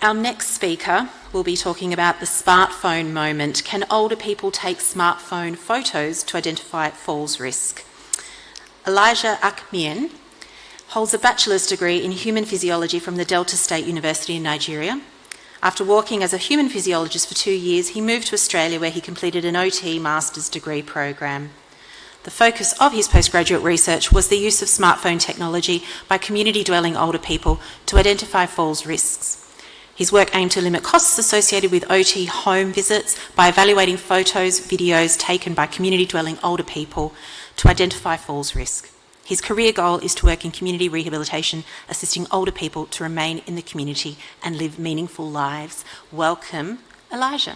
Our next speaker will be talking about the smartphone moment. Can older people take smartphone photos to identify falls risk? Elijah Akmien holds a bachelor's degree in human physiology from the Delta State University in Nigeria. After working as a human physiologist for 2 years, he moved to Australia where he completed an OT master's degree program. The focus of his postgraduate research was the use of smartphone technology by community-dwelling older people to identify falls risks. His work aimed to limit costs associated with OT home visits by evaluating photos, videos taken by community-dwelling older people to identify falls risk. His career goal is to work in community rehabilitation, assisting older people to remain in the community and live meaningful lives. Welcome, Elijah.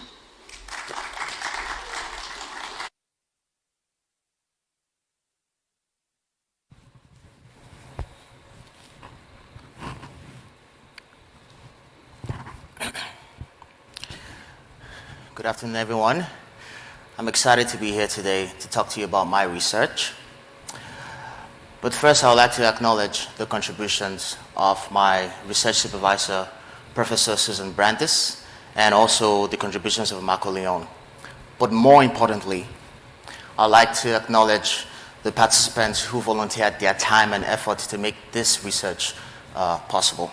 Good afternoon, everyone. I'm excited to be here today to talk to you about my research. But first, I would like to acknowledge the contributions of my research supervisor, Professor Susan Brandis, and also the contributions of Marco Leon. But more importantly, I'd like to acknowledge the participants who volunteered their time and effort to make this research possible.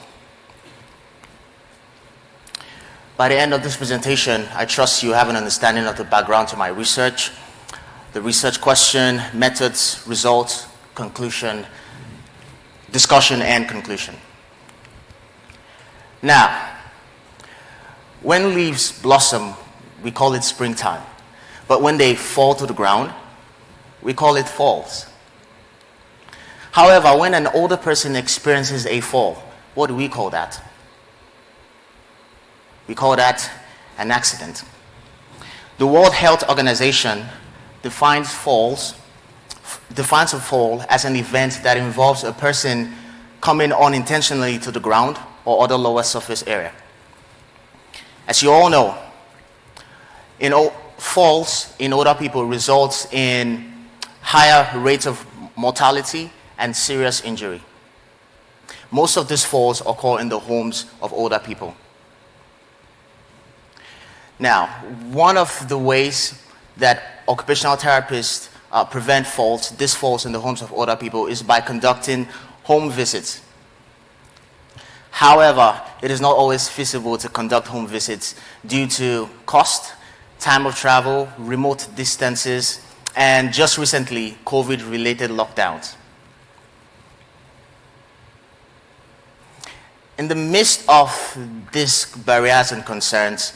By the end of this presentation, I trust you have an understanding of the background to my research, the research question, methods, results, conclusion, discussion, and conclusion. Now, when leaves blossom, we call it springtime. But when they fall to the ground, we call it falls. However, when an older person experiences a fall, what do we call that? We call that an accident. The World Health Organization defines a fall as an event that involves a person coming unintentionally to the ground or other lower surface area. As you all know, falls in older people results in higher rates of mortality and serious injury. Most of these falls occur in the homes of older people. Now, one of the ways that occupational therapists prevent these falls in the homes of older people is by conducting home visits. However, it is not always feasible to conduct home visits due to cost, time of travel, remote distances, and just recently, COVID-related lockdowns. In the midst of these barriers and concerns,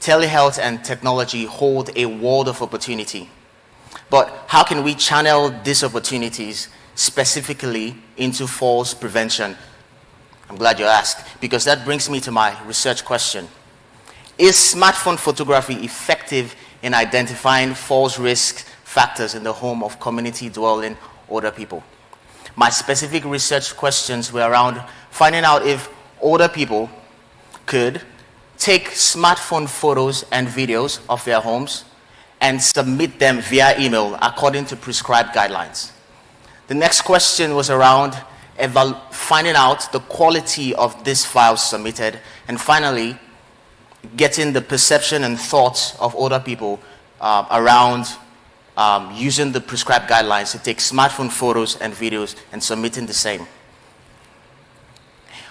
telehealth and technology hold a world of opportunity. But how can we channel these opportunities specifically into falls prevention? I'm glad you asked, because that brings me to my research question. Is smartphone photography effective in identifying falls risk factors in the home of community-dwelling older people? My specific research questions were around finding out if older people could take smartphone photos and videos of their homes and submit them via email according to prescribed guidelines. The next question was around finding out the quality of these files submitted, and finally, getting the perception and thoughts of older people around using the prescribed guidelines to take smartphone photos and videos and submitting the same.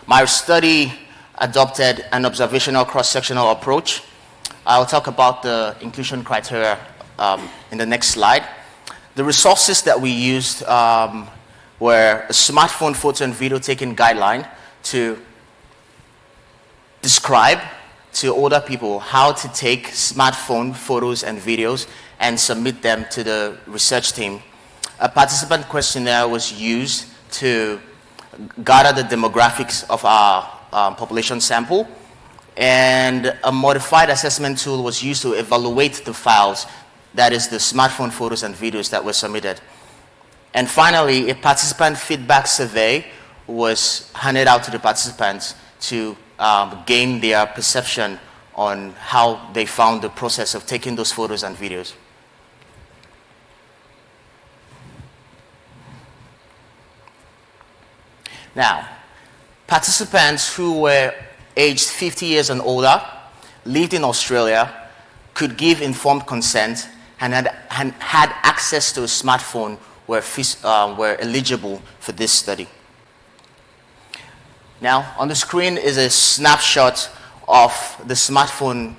My study adopted an observational cross-sectional approach. I'll talk about the inclusion criteria in the next slide. The resources that we used were a smartphone photo and video taking guideline to describe to older people how to take smartphone photos and videos and submit them to the research team. A participant questionnaire was used to gather the demographics of our population sample, and a modified assessment tool was used to evaluate the files, that is the smartphone photos and videos that were submitted. And finally, a participant feedback survey was handed out to the participants to gain their perception on how they found the process of taking those photos and videos. Now, participants who were aged 50 years and older, lived in Australia, could give informed consent, and had access to a smartphone were eligible for this study. Now, on the screen is a snapshot of the smartphone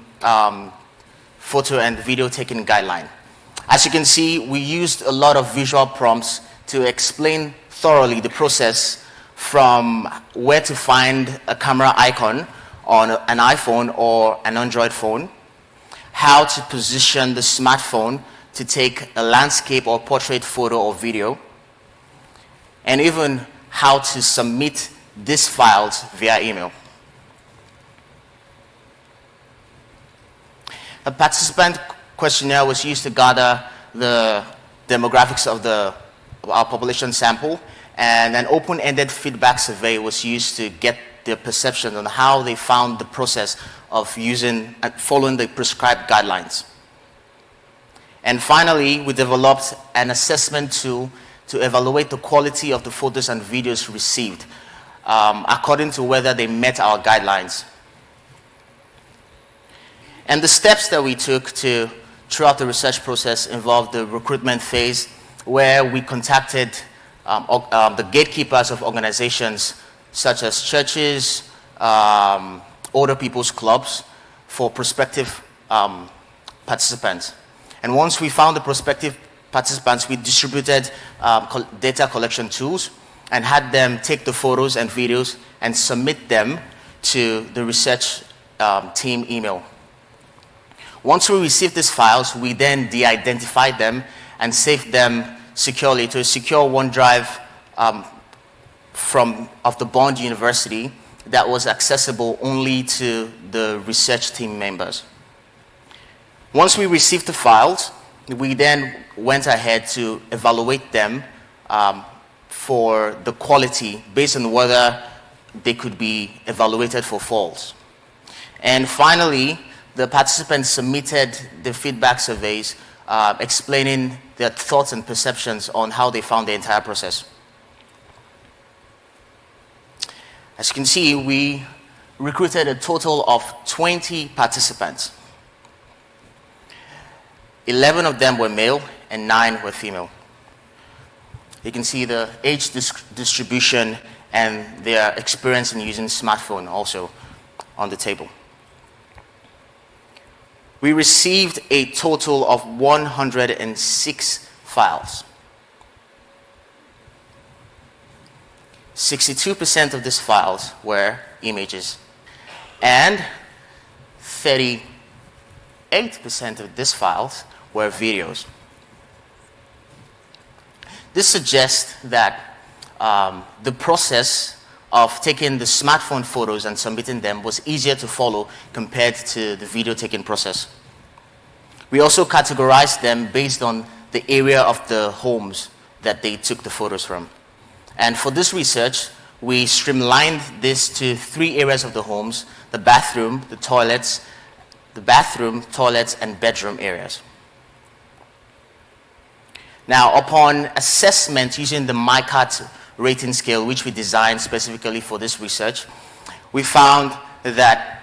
photo and video taking guideline. As you can see, we used a lot of visual prompts to explain thoroughly the process from where to find a camera icon on an iPhone or an Android phone, how to position the smartphone to take a landscape or portrait photo or video, and even how to submit these files via email. A participant questionnaire was used to gather the demographics of our population sample, and an open-ended feedback survey was used to get their perception on how they found the process of using and following the prescribed guidelines. And finally, we developed an assessment tool to evaluate the quality of the photos and videos received according to whether they met our guidelines. And the steps that we took throughout the research process involved the recruitment phase, where we contacted the gatekeepers of organizations such as churches, older people's clubs, for prospective participants. And once we found the prospective participants, we distributed data collection tools and had them take the photos and videos and submit them to the research team email. Once we received these files, we then de-identified them and saved them securely to a secure OneDrive of the Bond University that was accessible only to the research team members. Once we received the files, we then went ahead to evaluate them for the quality based on whether they could be evaluated for faults. And finally, the participants submitted the feedback surveys explaining their thoughts and perceptions on how they found the entire process. As you can see, we recruited a total of 20 participants. 11 of them were male and 9 were female. You can see the age distribution and their experience in using smartphone also on the table. We received a total of 106 files. 62% of these files were images, and 38% of these files were videos. This suggests that the process of taking the smartphone photos and submitting them was easier to follow compared to the video taking process. We also categorized them based on the area of the homes that they took the photos from. And for this research, we streamlined this to 3 areas of the homes: the bathroom, toilets, and bedroom areas. Now, upon assessment using the MICAT rating scale, which we designed specifically for this research, we found that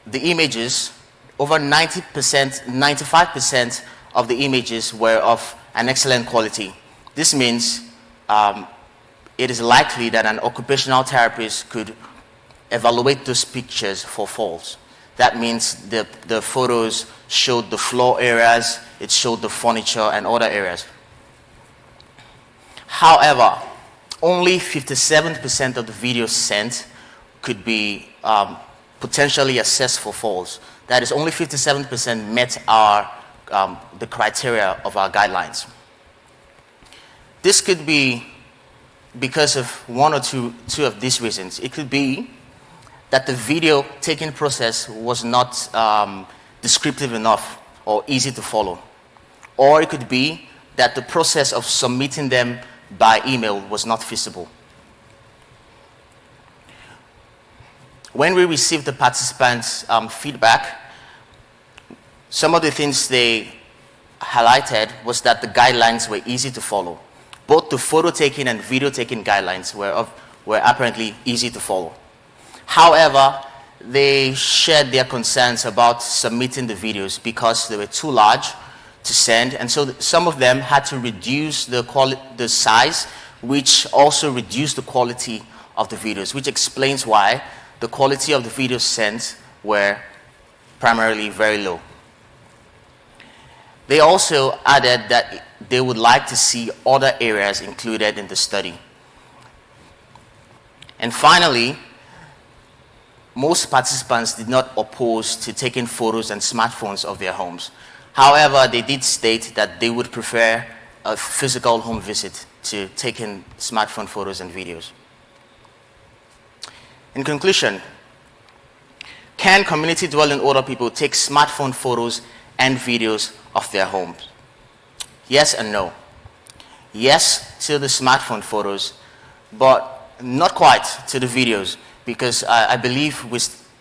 the images, over 95% of the images were of an excellent quality. This means it is likely that an occupational therapist could evaluate those pictures for faults. That means the photos showed the floor areas, it showed the furniture and other areas. However, only 57% of the videos sent could be potentially assessed for faults. That is, only 57% met the criteria of our guidelines. This could be because of one or two of these reasons. It could be that the video taking process was not descriptive enough or easy to follow. Or it could be that the process of submitting them by email was not feasible. When we received the participants' feedback, some of the things they highlighted was that the guidelines were easy to follow. Both the photo taking and video taking guidelines were apparently easy to follow. However, they shared their concerns about submitting the videos because they were too large to send, and so some of them had to reduce the size, which also reduced the quality of the videos, which explains why the quality of the videos sent were primarily very low. They also added that they would like to see other areas included in the study. And finally, most participants did not oppose to taking photos and smartphones of their homes. However, they did state that they would prefer a physical home visit to taking smartphone photos and videos. In conclusion, can community dwelling older people take smartphone photos and videos of their homes? Yes and no. Yes to the smartphone photos, but not quite to the videos, because I believe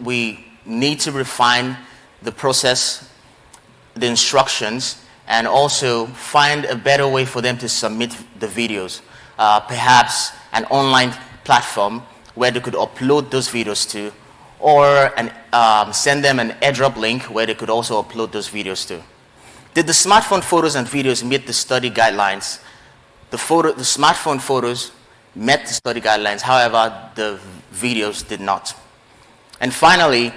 we need to refine the process, the instructions, and also find a better way for them to submit the videos. Perhaps an online platform where they could upload those videos to, or send them an airdrop link where they could also upload those videos to. Did the smartphone photos and videos meet the study guidelines? The smartphone photos met the study guidelines, however, the videos did not. And finally,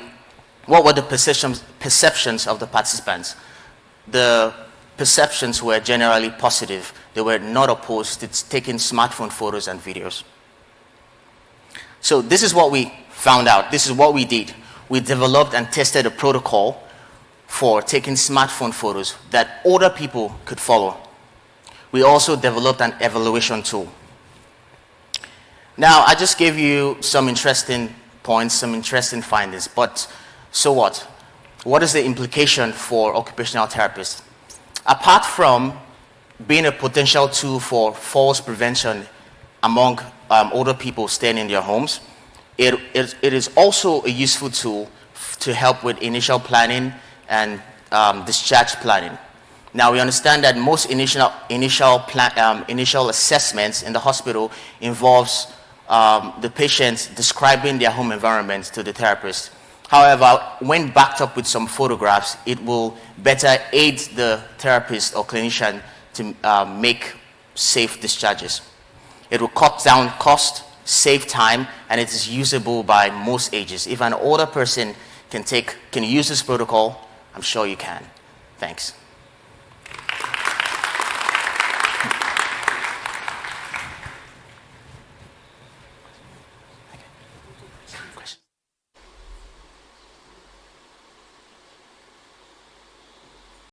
what were the perceptions of the participants? The perceptions were generally positive. They were not opposed to taking smartphone photos and videos. So this is what we found out. This is what we did. We developed and tested a protocol for taking smartphone photos that older people could follow. We also developed an evaluation tool. Now, I just gave you some interesting points, some interesting findings, but so what? What is the implication for occupational therapists? Apart from being a potential tool for falls prevention among older people staying in their homes, it is also a useful tool to help with initial planning and discharge planning. Now, we understand that most initial assessments in the hospital involves the patients describing their home environment to the therapist. However, when backed up with some photographs, it will better aid the therapist or clinician to make safe discharges. It will cut down cost, save time, and it is usable by most ages. If an older person can use this protocol, I'm sure you can. Thanks.